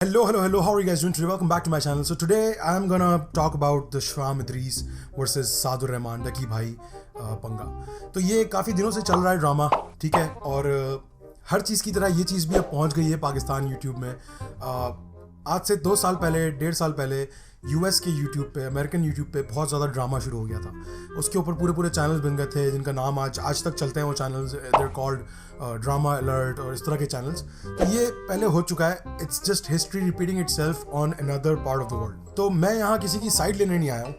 Hello. How are you guys doing today? Welcome back to my channel. So today I'm gonna talk about the Shaham Idris versus सादुर Rahman डकी भाई पंगा. तो ये काफ़ी दिनों से चल रहा है ड्रामा, ठीक है, और हर चीज़ की तरह ये चीज़ भी अब पहुंच गई है पाकिस्तान यूट्यूब में. आज से 2 साल पहले, 1.5 साल पहले यूएस के यूट्यूब पे, अमेरिकन यूट्यूब पे बहुत ज़्यादा ड्रामा शुरू हो गया था. उसके ऊपर पूरे चैनल्स बन गए थे जिनका नाम आज तक चलते हैं. वो channels they're called Drama Alert और इस तरह के चैनल्स. तो ये पहले हो चुका है. It's just history repeating itself on another part of the world. तो मैं यहाँ किसी की साइड लेने नहीं आया हूँ.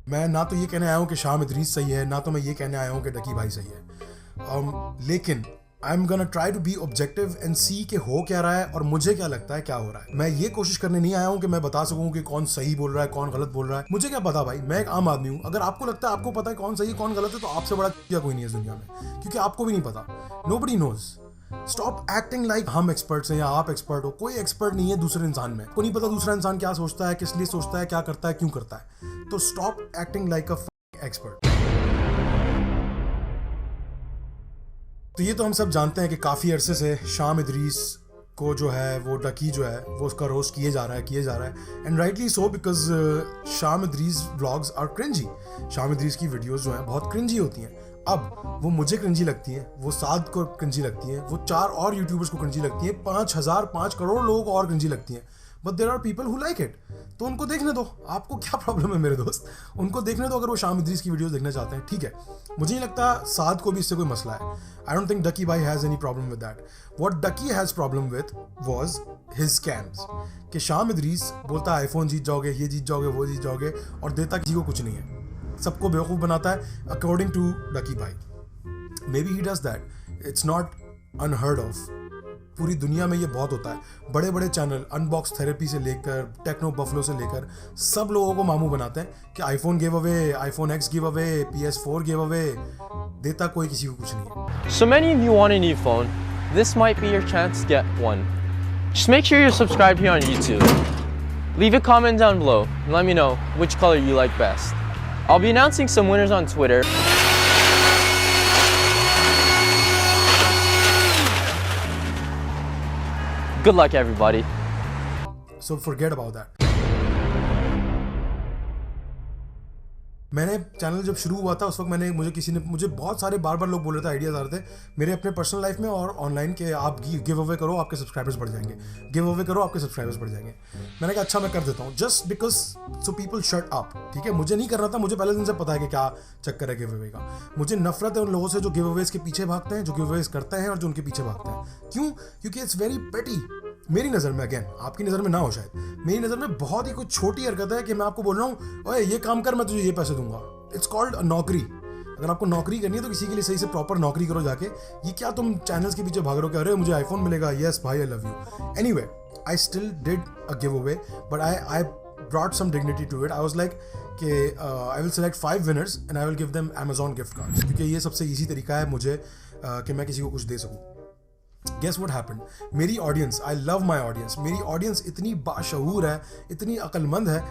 मैं ना तो ये कहने आया हूँ कि शाहम इदरीस सही है, ना तो मैं ये कहने आया हूँ कि डकी भाई सही है. लेकिन I am gonna try to be objective and see कि हो क्या रहा है और मुझे क्या लगता है क्या हो रहा है. मैं ये कोशिश करने नहीं आया हूँ कि मैं बता सकूँ कि कौन सही बोल रहा है, कौन गलत बोल रहा है. मुझे क्या पता भाई, मैं एक आम आदमी हूँ. अगर आपको लगता है आपको पता है कौन सही है कौन गलत है, तो आपसे बड़ा क्या कोई नहीं है दुनिया में, क्योंकि आपको भी नहीं पता. Nobody knows. Stop acting like हम एक्सपर्ट्स हैं या आप एक्सपर्ट हो. कोई एक्सपर्ट नहीं है दूसरे इंसान में. को नहीं पता दूसरा इंसान क्या सोचता है, किस लिए सोचता है, क्या करता है, क्यों करता है. तो stop acting like a expert. तो ये तो हम सब जानते हैं कि काफ़ी अरसे से शाहम इदरीस को जो है वो डकी जो है वो उसका रोस्ट किए जा रहा है. And rightly so, because Sham Idris vlogs are cringy. Sham Idris की वीडियोस जो हैं बहुत क्रिंजी होती हैं. अब वो मुझे क्रिंजी लगती हैं, वो साद को क्रिंजी लगती हैं, वो 4 और यूट्यूबर्स को क्रिंजी लगती हैं, 5 करोड़ लोगों को और क्रिंजी लगती हैं. But there are people who like it. तो उनको देखने दो. आपको क्या प्रॉब्लम है मेरे दोस्त, उनको देखने दो. अगर वो शाहम इदरीस की वीडियोस देखना चाहते हैं, ठीक है. मुझे नहीं लगता साद को भी इससे कोई मसला है. आई डोंट थिंक डकी भाई has any problem with that. What Ducky has problem with was his scams. कि शाहम इदरीस बोलता है आईफोन जीत जाओगे, ये जीत जाओगे, वो जीत जाओगे, और देता किसी को कुछ नहीं है. सबको बेवकूफ़ बनाता है अकॉर्डिंग टू डकी भाई. May be he does that. It's not unheard of. पूरी दुनिया में ये बहुत होता है. बड़े बड़े चैनल अनबॉक्स थेरेपी से लेकर टेक्नो बफलो से लेकर सब लोगों को मामू बनाते हैं कि iPhone give away, iPhone x give away, PS4 give away. देता कोई किसी को कुछ नहीं है. So many of you want a new phone. This might be your chance to get one. Just make sure you're subscribed here on YouTube. Leave a comment down below and let me know which color you like best. I'll be announcing some winners on Twitter. Good luck, everybody. So forget about that. मैंने channel जब शुरू हुआ था उस वक्त मुझे बहुत सारे बार लोग बोल रहे थे, आइडियाज आ रहे थे मेरे अपने पर्सनल लाइफ में और ऑनलाइन के, आप गिव अवे करो आपके सब्सक्राइबर्स बढ़ जाएंगे, गिव अवे करो आपके सब्सक्राइबर्स बढ़ जाएंगे. मैंने कहा अच्छा मैं कर देता हूँ, just because so people shut up. ठीक है, मुझे नहीं करना था. मुझे पहले दिन से पता है कि क्या चक्कर है गिव अवे का. मुझे नफरत है उन लोगों से जो गिव अवेज के पीछे भागते हैं, जो गिव अवेज करते हैं और जो उनके पीछे भागते हैं. क्यों? क्योंकि इट्स वेरी पेटी. मेरी नज़र में, अगेन आपकी नज़र में ना हो शायद, मेरी नज़र में बहुत ही कुछ छोटी हरकत है कि मैं आपको बोल रहा हूँ ओए ये काम कर, मैं तुझे ये पैसे दूंगा. इट्स कॉल्ड नौकरी. अगर आपको नौकरी करनी है तो किसी के लिए सही से प्रॉपर नौकरी करो जाके. ये क्या तुम चैनल्स के पीछे भाग रहे हो कि अरे मुझे आईफोन मिलेगा, यस भाई I love you. Anyway, I still did a giveaway, but I brought some dignity to it. I was like कि I will select 5 winners and I will give them Amazon gift cards, क्योंकि ये सबसे easy तरीका है मुझे कि मैं किसी को कुछ दे सकूँ. Guess what happened? मेरी audience, I love my audience, मेरी ऑडियंस इतनी बाशऊर है, इतनी अक्लमंद है.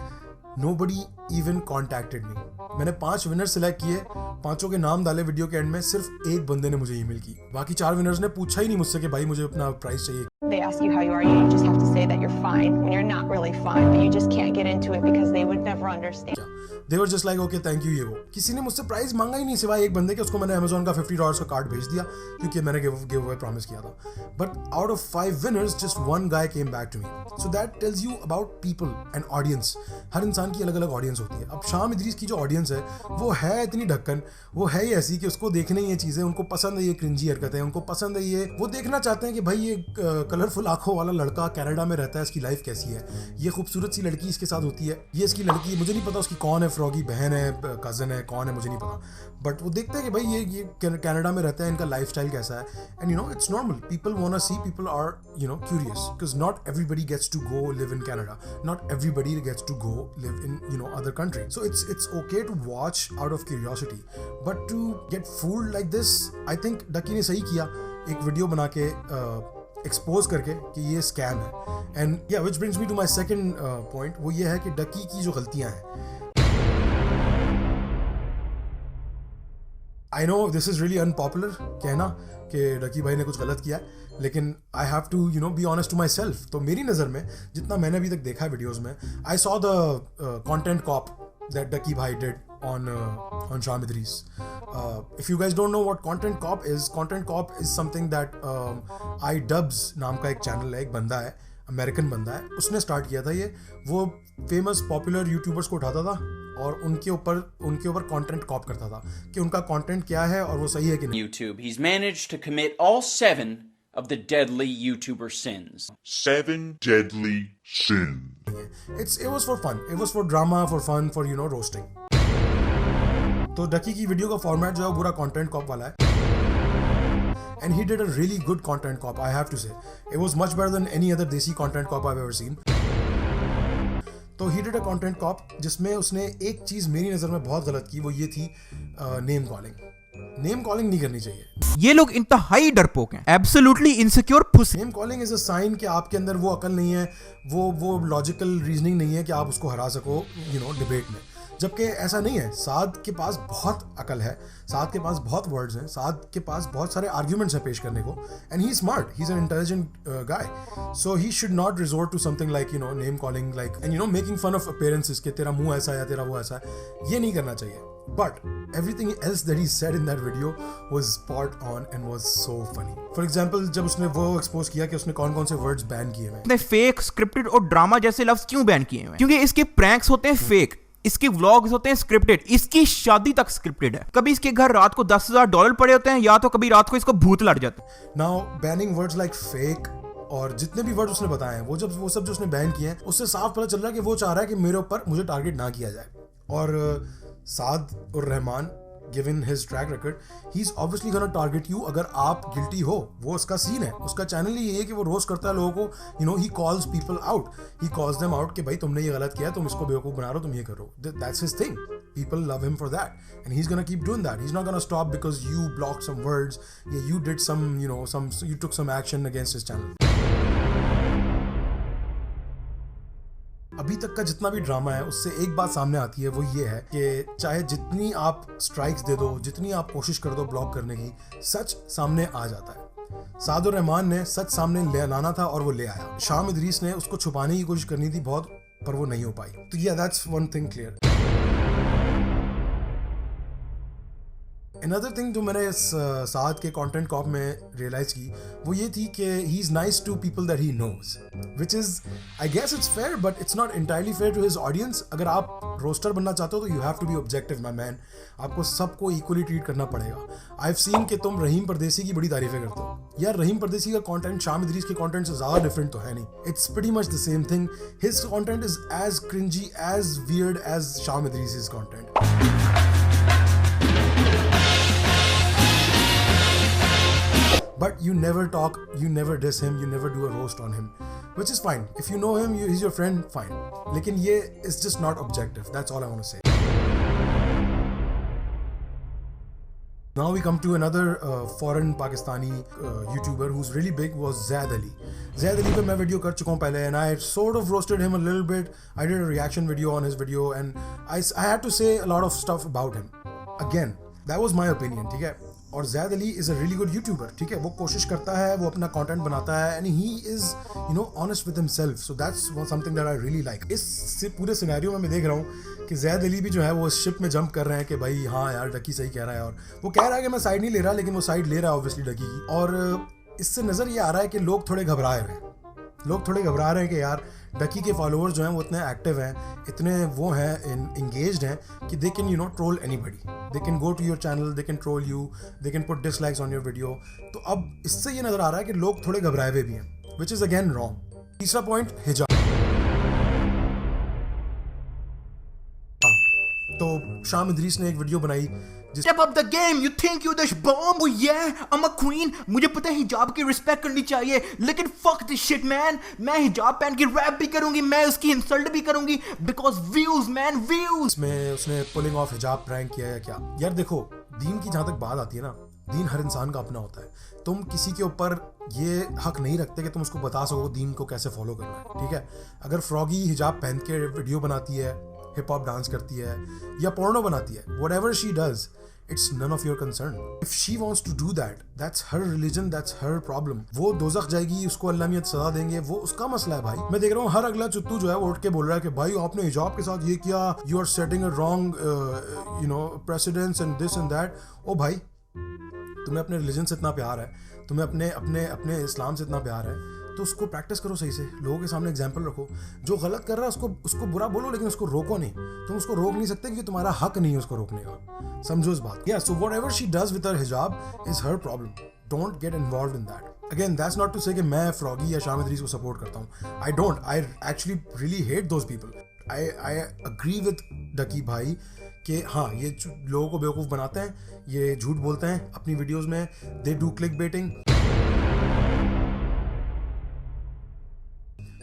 Nobody even contacted me. मैंने 5 विनर सिलेक्ट किए, 5 के नाम डाले वीडियो के एंड में. सिर्फ एक बंदे ने मुझे ईमेल की. बाकी 4 विनर्स ने पूछा ही नहीं मुझसे कि भाई मुझे अपना प्राइस चाहिए. They ask you how you are, you just have to say that you're fine when you're not really fine, but you just can't get into it because they would never understand. They were just like okay thank you ये वो. किसी ने मुझसे price मांगा ही नहीं सिवाय एक बंदे के. उसको मैंने Amazon का $50 का कार्ड भेज दिया क्योंकि मैंने गिव अवे प्रॉमिस किया था. But out of 5 winners just 1 guy came back to me. So that tells you about people and audience. हर इंसान की अलग अलग ऑडियंस होती है. अब शाहम इदरीस की जो ऑडियंस है वो है इतनी ढक्कन, वो है ही ऐसी कि उसको देखने ये चीज़ें, उनको पसंद है ये क्रिंजी हरकतें, उनको पसंद है ये, वो देखना चाहते हैं कि भाई ये कलरफुल आंखों वाला लड़का कनाडा में रहता है, इसकी लाइफ कैसी है, ये खूबसूरत सी लड़की इसके साथ होती है, ये इसकी लड़की, मुझे नहीं पता उसकी कौन है, फ्रॉगी बहन है, कज़न है, कौन है मुझे नहीं पता. बट वो देखते हैं कि भाई ये कनाडा में रहता है, इनका लाइफस्टाइल कैसा है. And you know it's normal. People want to see, people are curious, because not everybody gets to go live in Canada, not everybody gets to go live in other country. So it's okay to watch out of curiosity, but to get fooled like this, I think डकी ने सही किया एक video बना के expose करके कि ये scam है. एंड या which brings me to my second point. वो ये है कि डकी की जो गलतियां हैं, I know this is really unpopular कहना कि डकी भाई ने कुछ गलत किया है, लेकिन I have to be honest to myself. तो मेरी नज़र में जितना मैंने अभी तक देखा है वीडियोज़ में, I saw the content cop that Ducky भाई did on Sham Idris. If you guys don't know what content cop is something that iDubbbz नाम का एक चैनल है, एक बंदा है, अमेरिकन बंदा है, उसने स्टार्ट किया था ये। वो फेमस पॉपुलर यूट्यूबर्स को उठाता था और उनके ऊपर कंटेंट कॉप करता था कि उनका कंटेंट क्या है और वो सही है कि नहीं। YouTube, he's managed to commit all 7 of the deadly YouTuber sins. 7 deadly sins. It was for fun. It was for drama, for fun, for roasting. तो डकी की वीडियो का फॉर्मेट जो है पूरा कंटेंट कॉप वाला है, and he did a really good content cop, I have to say. It was much better than any other देसी content cop I've ever seen. तो he did a content cop जिसमें उसने एक चीज मेरी नजर में बहुत गलत की, वो ये थी नेम कॉलिंग नहीं करनी चाहिए। ये लोग इंतहाई डरपोक हैं, absolutely insecure pussy. Name calling is a sign कि आपके अंदर वो अकल नहीं है, वो लॉजिकल रीजनिंग नहीं है कि आप उसको हरा सको डिबेट में, जबकि ऐसा नहीं है। साद के पास बहुत अकल है, साद के पास बहुत वर्ड्स हैं, साद के पास बहुत सारे आर्ग्यूमेंट्स हैं पेश करने को, and he is smart, he is an intelligent guy, so he should not resort to something like name calling like and making fun of appearances कि तेरा मुंह ऐसा है, तेरा वो ऐसा है, ये नहीं करना चाहिए। But everything else that he said in that video was spot on and was so funny. For example, जब उसने वो एक्सपोज किया कि उसने कौन कौन से वर्ड्स बैन किए हैं, उसने फेक, स्क्रिप्टेड और ड्रामा जैसे लफ्ज क्यों बैन किए हैं? क्योंकि इसके प्रैंक्स होते हैं फेक, इसके व्लॉग्स होते हैं स्क्रिप्टेड, इसकी शादी तक स्क्रिप्टेड है। कभी इसके घर रात को $10,000 पड़े होते हैं, या तो कभी रात को इसको भूत लड़ जाते हैं। Now banning words like fake और जितने भी वर्ड उसने बताए हैं, वो सब जो उसने बैन किए हैं, उससे साफ पता चल रहा है कि वो चाह रहा है कि मेरे ऊपर मुझे टारगेट ना किया जाए। और साद और Rahman, given his track record, he's obviously gonna target you अगर आप guilty हो। वो उसका सीन है, उसका चैनल ही ये है कि वो रोस्ट करता है लोगों को, he calls people out, he calls them out कि भाई तुमने ये गलत किया, तुम इसको बेवकूफ बना रहे हो, तुम ये करो। That's his thing. People love him for that, and he's gonna keep doing that. He's not gonna stop because you blocked some words, yeah, you did some, you took some action against his channel. अभी तक का जितना भी drama है उससे एक बात सामने आती है, वो ये है कि चाहे जितनी आप स्ट्राइक्स दे दो, जितनी आप कोशिश कर दो ब्लॉक करने की, सच सामने आ जाता है। साद और रहमान ने सच सामने ले लाना था और वो ले आया। शाम इदरीस ने उसको छुपाने की कोशिश करनी थी बहुत, पर वो नहीं हो पाई। तो yeah, that's one thing clear. Another thing जो मैंने इस साद के कंटेंट कॉप में रियलाइज की, वो ये थी कि he is nice to people that he knows, which is, I guess it's fair, but it's not entirely fair to his audience. अगर आप रोस्टर बनना चाहते हो तो you have to be objective, my man. आपको सबको इक्वली ट्रीट करना पड़ेगा। I've seen कि तुम रहीम परदेसी की बड़ी तारीफें करते हो। यार रहीम परदेसी का कंटेंट शाम इदरीस के कंटेंट से ज़्यादा डिफरेंट तो है नहीं। It's pretty much the same thing. His content is as cringy, as weird as Sham Idris's content. But you never talk, you never diss him, you never do a roast on him, which is fine. If you know him, he's your friend, fine. लेकिन ये is just not objective. That's all I want to say. Now we come to another foreign Pakistani YouTuber who's really big, was Zaid Ali. Zaid Ali पे मैं video कर चुका हूँ पहले, and I sort of roasted him a little bit. I did a reaction video on his video, and I had to say a lot of stuff about him. Again, that was my opinion, ठीक है? और Zaid Ali is a really good YouTuber, ठीक है? वो कोशिश करता है, वो अपना कंटेंट बनाता है, and he is honest with himself, so that's something that I really like. इस पूरे सिनेरियो में मैं देख रहा हूँ कि ज़ैद अली भी जो है वो इस शिप में जंप कर रहे हैं कि भाई हाँ यार डकी सही कह रहा है, और वो कह रहा है कि मैं साइड नहीं ले रहा, लेकिन वो साइड ले रहा है ऑब्वियसली डकी की। और इससे नज़र ये आ रहा है कि लोग थोड़े घबरा रहे हैं कि यार डकी के फॉलोअर्स जो हैं वो इतने एक्टिव हैं, इतने वो हैं इंगेज्ड हैं कि they can troll anybody, they can go to your channel, they can troll you, they can put dislikes on your video. तो अब इससे ये नज़र आ रहा है कि लोग थोड़े घबराए हुए भी हैं, विच इज़ अगेन रॉन्ग। तीसरा पॉइंट, हिजाब। तो शाम इदरीस ने एक वीडियो बनाई, Step up the game, you think you're the bomb, oh yeah, I'm a queen, मुझे पता है हिजाब की रिस्पेक्ट करनी चाहिए, लेकिन fuck this shit man, मैं हिजाब पहन के रैप भी करूंगी, मैं उसकी इंसल्ट भी करूंगी, because views man, views। इसमें उसने पुलिंग ऑफ हिजाब प्रैंक किया या क्या? यार देखो, दीन की जहाँ तक बात आती है ना, दीन हर इंसान का अपना होता है। तुम किसी के ऊपर ये हक नहीं रखते कि तुम उसको बता सको दीन को कैसे फॉलो करना है, ठीक है? अगर फ्रॉगी हिजाब पहन के वीडियो बनाती है, हिप हॉप डांस करती है या पोर्नो बनाती है, whatever she does, it's none of your concern. If she wants to do that, that's her religion, that's her problem. वो दोज़ख जाएगी, उसको अल्लाह मियां सजा देंगे, वो उसका मसला है भाई. मैं देख रहा हूँ हर अगला चुत्तू जो है वो उठ के बोल रहा है कि भाई आपने हिजाब के साथ ये किया, you are setting a wrong precedence and this and that. ओ भाई, तुम्हें अपने रिलीजन से इतना प्यार है, तुम्हें अपने इस्लाम से इतना प्यार है, तो उसको प्रैक्टिस करो सही से, लोगों के सामने एग्जाम्पल रखो. जो गलत कर रहा है उसको बुरा बोलो, लेकिन उसको रोको नहीं. तुम उसको रोक नहीं सकते क्योंकि तुम्हारा हक नहीं है उसको रोकने का. समझो इस बात. Yeah, so whatever she does with her hijab is her problem. Don't get involved in that. Again, that's not to say कि मैं फ्रॉगी या शामिद रीज़ को सपोर्ट करता हूँ. I don't. I actually really hate those people. I agree with डकी भाई कि हाँ, ये लोगों को बेवकूफ़ बनाते हैं, ये झूठ बोलते हैं अपनी वीडियोज़ में. They do clickbaiting.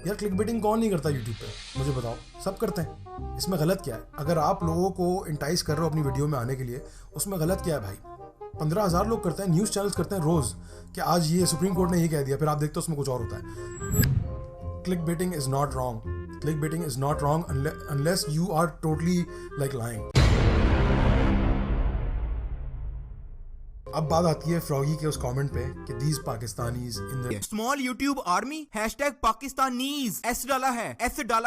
यार क्लिकबेटिंग कौन नहीं करता यूट्यूब पे, मुझे बताओ. सब करते हैं. इसमें गलत क्या है? अगर आप लोगों को इंटाइस कर रहे हो अपनी वीडियो में आने के लिए, उसमें गलत क्या है भाई? 15,000 लोग करते हैं, न्यूज़ चैनल्स करते हैं रोज़ कि आज ये सुप्रीम कोर्ट ने ये कह दिया, फिर आप देखते हो उसमें कुछ और होता है. Clickbaiting is not wrong. Clickbaiting is not wrong unless you are totally like lying. अब बात आती है फ्रॉगी के उस कमेंट पे कि these Pakistanis in the small YouTube army #Pakistanis S डाला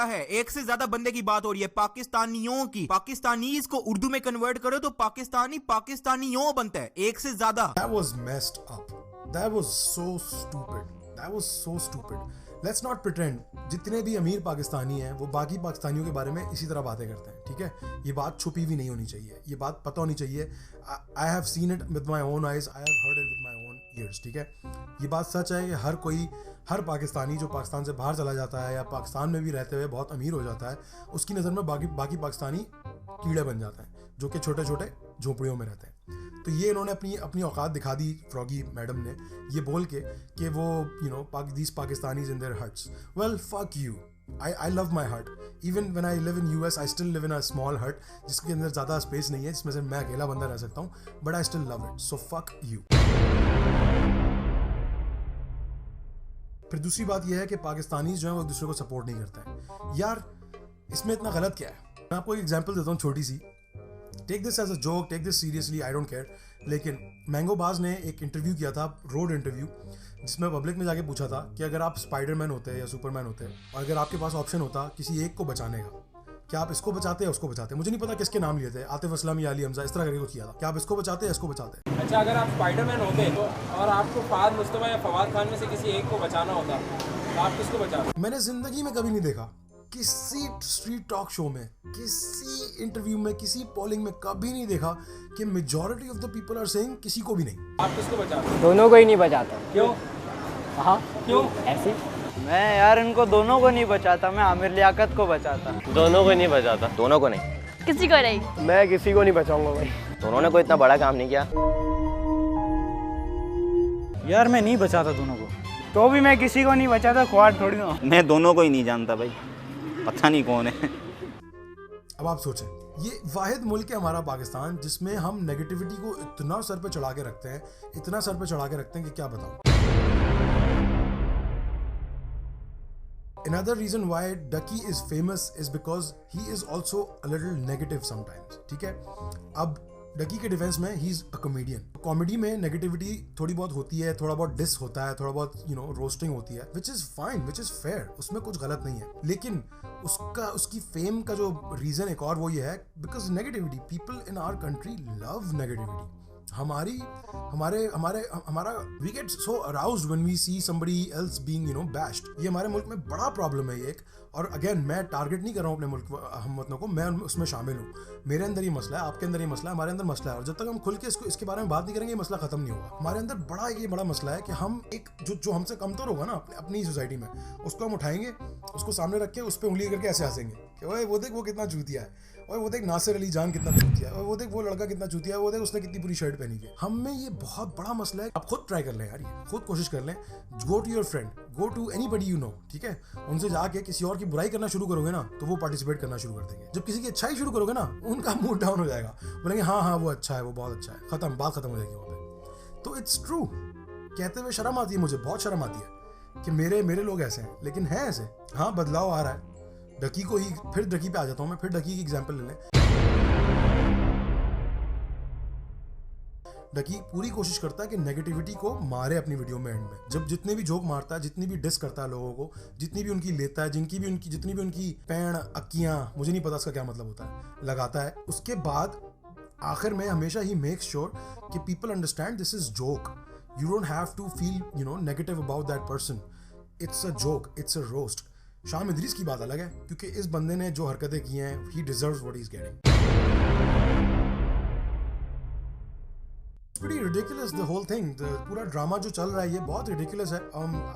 है. एक से ज्यादा बंदे की बात हो रही है, पाकिस्तानियों की. पाकिस्तानीज को उर्दू में कन्वर्ट करो तो पाकिस्तानियों बनता है. एक से ज्यादा. That was messed up. That was so stupid. That was so stupid. Let's not pretend जितने भी अमीर पाकिस्तानी हैं वो बाकी पाकिस्तानियों के बारे में इसी तरह बातें करते हैं. ठीक है, ये बात छुपी भी नहीं होनी चाहिए, ये बात पता होनी चाहिए. I have seen it with my own eyes. I have heard it with my own ears. ठीक है, ये बात सच है कि हर पाकिस्तानी जो पाकिस्तान से बाहर चला जाता है या पाकिस्तान में भी रहते हुए बहुत अमीर हो जाता है, उसकी नज़र में बाकी पाकिस्तानी कीड़े बन जाते हैं जो कि छोटे छोटे झोपड़ियों में रहते हैं. तो ये इन्होंने अपनी औकात दिखा दी फ्रॉगी मैडम ने, ये बोल के कि वो these Pakistanis in their huts. Well, fuck you. I love my hut. Even when I live in US, I still live in a small hut जिसके अंदर ज़्यादा स्पेस नहीं है, जिसमें से मैं अकेला बंदा रह सकता हूँ. But I still love it. So fuck you. फिर दूसरी बात यह है कि पाकिस्तानी जो हैं वो एक दूसरे को सपोर्ट नहीं करते हैं. यार इसमें इतना गलत क्या है? मैं आपको एक एग्जांपल देता हूँ छोटी सी. Take this as a joke, take this seriously, I don't care. लेकिन मैंगो बाज ने एक इंटरव्यू किया था, रोड इंटरव्यू, जिसमें पब्लिक में जाके पूछा था कि अगर आप स्पाइडरमैन होते या सुपरमैन होते और अगर आपके पास ऑप्शन होता किसी एक को बचाने का, क्या आप इसको बचाते या उसको बचाते? मुझे नहीं पता किसके नाम लिए थे, आतिफ असलम या अली हमजा, इस तरह करके कुछ किया था. क्या आप इसको बचाते या इसको बचाते? अच्छा, अगर आप स्पाइडरमैन होते तो और आपको फहद मुस्तफा या फवाद खान में से किसी एक को बचाना होता तो आप किसको बचाते? मैंने जिंदगी में कभी नहीं देखा किसी स्ट्रीट टॉक शो में, किसी इंटरव्यू में, किसी पोलिंग में कभी नहीं देखा कि majority of the people are saying किसी को भी नहीं. आप किसको बचाते? दोनों को ही नहीं बचाता. क्यों? हाँ, क्यों ऐसे? मैं यार इनको दोनों को नहीं बचाता, मैं आमिर लियाकत को बचाता. दोनों को नहीं बचाता. दोनों को नहीं, किसी को नहीं. मैं किसी को नहीं बचाऊंगा भाई. दोनों ने कोई इतना बड़ा काम नहीं किया. यार मैं नहीं बचाता दोनों को. तो भी मैं किसी को नहीं बचाता, ख्वाड थोड़ी हूँ. मैं दोनों को ही नहीं जानता भाई, पता नहीं कौन है. अब आप सोचें, ये वाहिद मुल्क है हमारा पाकिस्तान जिसमें हम नेगेटिविटी को इतना सर पे चढ़ा के रखते हैं, इतना सर पे चढ़ा के रखते हैं कि क्या बताऊं. Another reason why Ducky is famous is because he is also a little negative sometimes. ठीक है, अब डकी के डिफेंस में he is a comedian. Comedy में नेगेटिविटी थोड़ी बहुत होती है, थोड़ा बहुत डिस होता है, थोड़ा बहुत रोस्टिंग होती है, which is fine, which is fair, उसमें कुछ गलत नहीं है. लेकिन उसकी फेम का जो रीज़न एक और वो ये है because negativity, people in our country love negativity. हमारा we get so aroused when we see somebody else being bashed. ये हमारे मुल्क में बड़ा प्रॉब्लम है ये एक. और अगेन मैं टारगेट नहीं कर रहा हूँ अपने मुल्क हमवतनों को, मैं उसमें शामिल हूँ. मेरे अंदर ये मसला है, आपके अंदर ये मसला है, हमारे अंदर मसला है. और जब तक हम खुल के इसके बारे में बात नहीं करेंगे ये मसला खत्म नहीं होगा. हमारे अंदर बड़ा मसला है कि हम एक जो हमसे कमतर होगा ना अपनी सोसाइटी में, उसको हम उठाएंगे, उसको सामने रख के उस पर उंगली करके ऐसे हंसेंगे कि ओए वो देख वो कितना चूतिया है, और वो देख नासिर अली जान कितना चूतिया है, और वो देख वो लड़का कितना चूतिया है, वो देख उसने कितनी पूरी शर्ट पहनी है. हम में ये बहुत बड़ा मसला है. आप खुद ट्राई कर लें यार, ये खुद कोशिश कर लें. Go to your friend, go to anybody you know, ठीक है, उनसे जाके किसी और की बुराई करना शुरू करोगे ना तो वो पार्टिसिपेट करना शुरू कर देंगे. जब किसी की अच्छाई शुरू करोगे ना उनका मूड डाउन हो जाएगा, बोलेंगे हाँ वो अच्छा है, वो बहुत अच्छा है, खत्म, बात खत्म हो जाएगी वहाँ पे. तो इट्स ट्रू, कहते हुए शर्म आती है, मुझे बहुत शर्म आती है कि मेरे लोग ऐसे हैं, लेकिन हैं ऐसे. हाँ, बदलाव आ रहा है. डकी को ही फिर डकी पे आ जाता हूँ मैं, फिर डकी की एग्जाम्पल ले लें. डकी पूरी कोशिश करता है कि नेगेटिविटी को मारे अपनी वीडियो में एंड में। जब जितने भी जोक मारता है, जितनी भी डिस करता है लोगों को, जितनी भी उनकी लेता है, जितनी भी उनकी पैण अक्कियां, मुझे नहीं पता इसका क्या मतलब होता है, लगाता है, उसके बाद आखिर में हमेशा ही मेक्स श्योर कि people understand this is joke. You don't have to feel negative about that person. It's a joke, it's a roast. Sham Idrees की बात अलग है, क्योंकि इस बंदे ने जो हरकतें की हैं, ही deserves what he is getting. Pretty ridiculous the whole thing, the पूरा ड्रामा जो चल रहा है ये बहुत ridiculous है।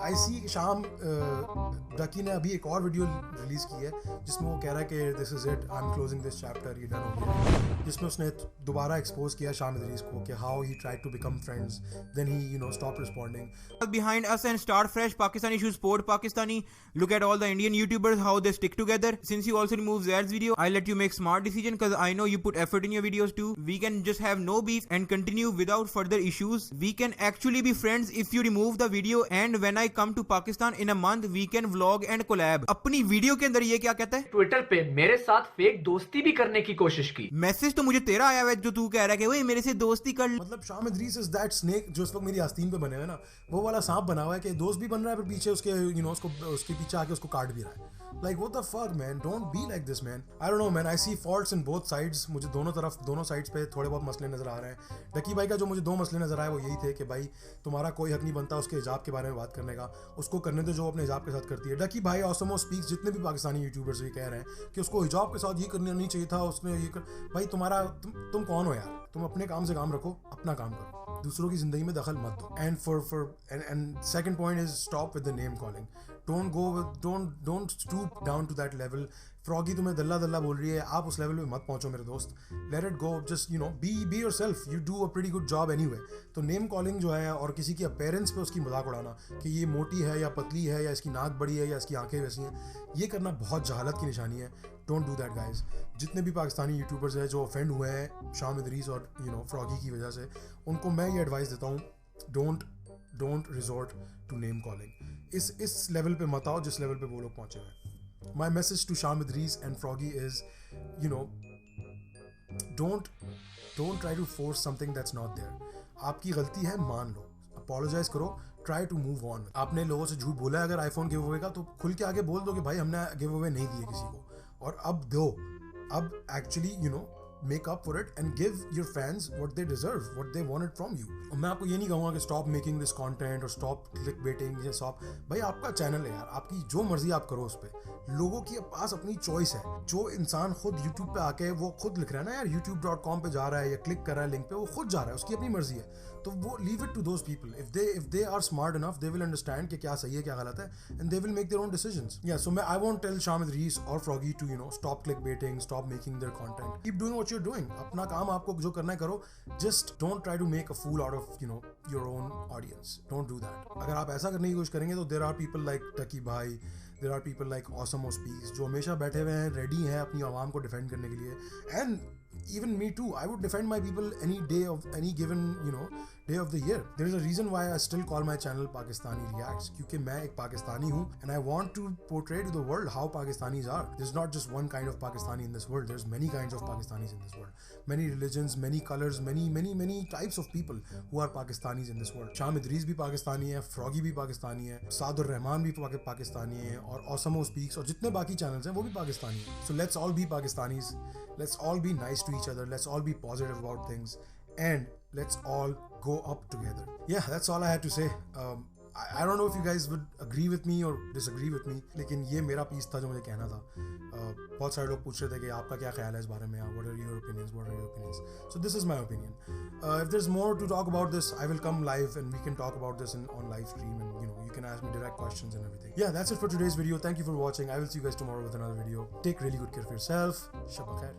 I see शाम डकी ने अभी एक और वीडियो रिलीज की है जिसमें वो कह रहा है कि this is it, I'm closing this chapter, ये done हो गया, जिसमें उसने दोबारा एक्सपोज किया शाम इदरीस को कि how he tried to become friends, then he stopped responding. Behind us and start fresh Pakistani should support Pakistani. Look at all the Indian YouTubers, how they stick together. Since you also removed Zaid's video, I'll let you make smart decision because I know you put effort in your videos too. We can just have no beef and continue without further issues. We can actually be friends if you remove the video, and when I come to Pakistan in a month we can vlog and collab. अपनी video के अंदर ये क्या कहता है? Twitter पे मेरे साथ फेक दोस्ती भी करने की कोशिश की। मैसेज तो मुझे तेरा आया है जो तू कह रहा है कि ओए मेरे से दोस्ती कर। मतलब शाम इदरीस इज दैट स्नेक जो इस वक्त मेरी आस्तीन पे बने हुए ना, वो वाला सांप बना हुआ है कि दोस्त भी बन रहा है पर पीछे उसके उसके पीछे आके उसको काट भी रहा है। Like what the fuck man, don't be like this man. I don't know man, I see faults in both sides. मुझे दोनों साइड्स पे थोड़े बहुत मसले नजर आ रहे हैं। डकी भाई का जो मुझे 2 मसले नजर आए वो यही थे कि भाई तुम्हारा कोई हक नहीं बनता उसके हिजाब के बारे में बात करने का, उसको करने दो जो अपने हिजाब के साथ करती है। डकी भाई ऑसमो स्पीक्स जितने भी पाकिस्तानी यूट्यूबर्स भी कह रहे हैं कि उसको हिजाब के साथ ये करना नहीं चाहिए था, उसने ये भाई तुम कौन हो यार? तुम अपने काम से काम रखो, अपना काम करो, दूसरों की जिंदगी में दखल मत दो। And second point is stop with the name calling. Don't stoop down to that level. Froggy तुम्हें दल्ला बोल रही है, आप उस लेवल पे मत पहुंचो मेरे दोस्त। Let it go, just be yourself, you do a pretty good job anyway. तो नेम कॉलिंग जो है और किसी की अपीयरेंस पे उसकी मजाक उड़ाना कि ये मोटी है या पतली है या इसकी नाक बड़ी है या इसकी आंखें वैसी हैं, ये करना बहुत जहालत की निशानी है। Don't do that guys. जितने भी पाकिस्तानी यूट्यूबर्स हैं जो ऑफेंड हुए हैं शाम इदरीस और फ्रॉगी की वजह से, उनको मैं ये एडवाइस देता हूँ, don't resort to name calling. इस लेवल पे मत आओ जिस लेवल पे वो लोग पहुंचे हैं। My message to Sham Idrees and Froggy is, don't try to force something that's not there. आपकी गलती है, मान लो, apologize करो, try to move on. आपने लोगों से झूठ बोला है अगर आईफोन गिव अवे का, तो खुल के आगे बोल दो कि भाई हमने गिव अवे नहीं दिए किसी को, और अब दो, अब actually make up for it and give your fans what they deserve, what they wanted from you. और मैं आपको ये नहीं कहूँगा कि stop making this content और stop clickbaiting, ये stop। भाई आपका चैनल है यार, आपकी जो मर्जी आप करो उस पर। लोगों के पास अपनी चॉइस है। जो इंसान खुद YouTube पे आके वो खुद लिख रहा है ना यार, youtube.com पे जा रहा है या क्लिक कर रहा है लिंक पे, वो खुद जा रहा है, उसकी अपनी मर्जी है। तो वो leave it to those people. If they are smart enough, they will understand कि क्या सही है क्या गलत है, and they will make their own decisions. Yeah, so I won't tell Sham Idrees or Froggy to stop clickbaiting, stop making their content. Keep doing what you're doing. अपना काम आपको जो करना है करो। Just don't try to make a fool out of your own audience. Don't do that. अगर आप ऐसा करने की कोशिश करेंगे तो there are people like Taki Bhai, there are people like Awesome Speaks जो हमेशा बैठे हुए हैं, रेडी हैं अपनी आवाम को डिफेंड करने के लिए। And even me too, I would defend my people any day of any given day of the year. There is a reason why I still call my channel Pakistani Reacts, क्योंकि मैं एक पाकिस्तानी हूँ and I want to portray to the world how Pakistanis are. There's not just one kind of Pakistani in this world. There's many kinds of Pakistanis in this world. Many religions, many colors, many types of people who are Pakistanis in this world. Sham Idrees भी पाकिस्तानी है, Froggy भी पाकिस्तानी है, सादुर रहमान भी पाकिस्तानी है, और Awesome Speaks और जितने बाकी चैनल्स हैं वो भी पाकिस्तानी हैं। So let's all be Pakistanis. Let's all be nice to each other. Let's all be positive about things, and let's all go up together. Yeah, that's all I had to say. I don't know if you guys would agree with me or disagree with me, लेकिन ये मेरा piece था जो मुझे कहना था। बहुत सारे लोग पूछ रहे थे कि आपका क्या ख्याल है इस बारे में, what are your opinions? So this is my opinion. If there's more to talk about this, I will come live and we can talk about this on live stream, and you can ask me direct questions and everything. Yeah, that's it for today's video. Thank you for watching. I will see you guys tomorrow with another video. Take really good care of yourself. Shabba khair.